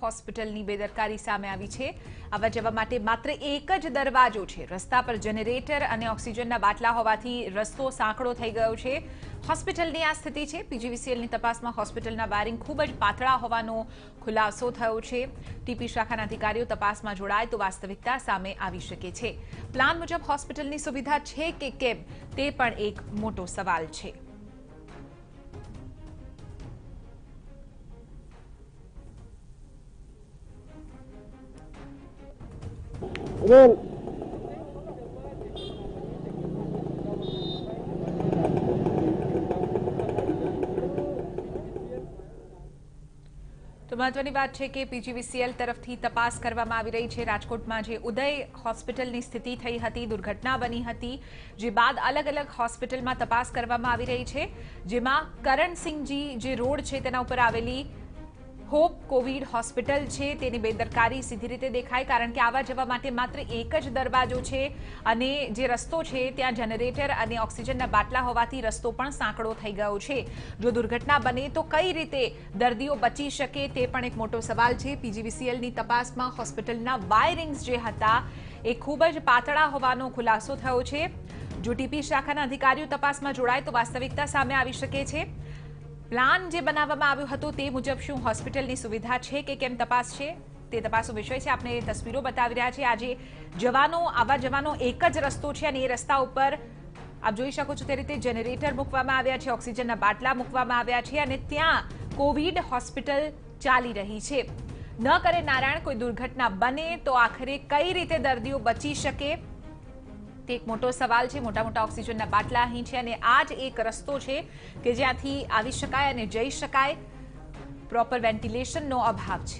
હોસ્પિટલની બેદરકારી સામે આવી છે। આવવા જવા માટે માત્ર એક જ દરવાજો છે। રસ્તા પર જનરેટર અને ઓક્સિજનના બાટલા હોવાથી રસ્તો સાંકડો થઈ ગયો છે। હોસ્પિટલની આ સ્થિતિ છે। પીજીવીસીએલની તપાસમાં હોસ્પિટલના વાયરિંગ ખૂબ જ પાતળા હોવાનો ખુલાસો થયો છે। ટીપી શાખાના અધિકારીઓ તપાસમાં જોડાય તો વાસ્તવિકતા સામે આવી શકે છે। પ્લાન મુજબ હોસ્પિટલની સુવિધા છે કે કેમ તે પણ એક મોટો સવાલ છે। તો મહત્વની વાત છે કે પીજીવીસીએલ તરફથી તપાસ કરવામાં આવી રહી છે। રાજકોટમાં જે ઉદય હોસ્પિટલની સ્થિતિ થઈ હતી, દુર્ઘટના બની હતી, જે બાદ અલગ અલગ હોસ્પિટલમાં તપાસ કરવામાં આવી રહી છે, જેમાં કરણસિંહજી જે રોડ છે તેના ઉપર આવેલી હોપ કોવિડ હોસ્પિટલ છે તેની બેદરકારી સીધી રીતે દેખાય, કારણ કે આવવા જવા માટે માત્ર એક જ દરવાજો છે અને જે રસ્તો છે ત્યાં જનરેટર અને ઓક્સિજનના બાટલા હોવાથી રસ્તો પણ સાંકડો થઈ ગયો છે। જો દુર્ઘટના બને તો કઈ રીતે દર્દીઓ બચી શકે તે પણ એક મોટો સવાલ છે। પીજીવીસીએલની તપાસમાં હોસ્પિટલના વાયરિંગ્સ જે હતા એ ખૂબ જ પાતળા હોવાનો ખુલાસો થયો છે। જો ટીપી શાખાના અધિકારીઓ તપાસમાં જોડાય તો વાસ્તવિકતા સામે આવી શકે છે। પ્લાન જે બનાવવામાં આવ્યો હતો તે મુજબ શું હોસ્પિટલની સુવિધા છે કે કેમ તપાસ છે, તે તપાસનો વિષય છે। આપણે તસવીરો બતાવી રહ્યા છીએ। આજે જવાનો આવવા જવાનો એક જ રસ્તો છે અને એ રસ્તા ઉપર આપ જોઈ શકો છો તે રીતે જનરેટર મૂકવામાં આવ્યા છે, ઓક્સિજનના બાટલા મૂકવામાં આવ્યા છે અને ત્યાં કોવિડ હોસ્પિટલ ચાલી રહી છે। ન કરે નારાયણ કોઈ દુર્ઘટના બને તો આખરે કઈ રીતે દર્દીઓ બચી શકે તે એક મોટો સવાલ છે। મોટા મોટા ઓક્સિજનના બાટલા અહીં છે અને આ જ એક રસ્તો છે કે જ્યાંથી આવી શકાય અને જઈ શકાય। પ્રોપર વેન્ટિલેશનનો અભાવ છે।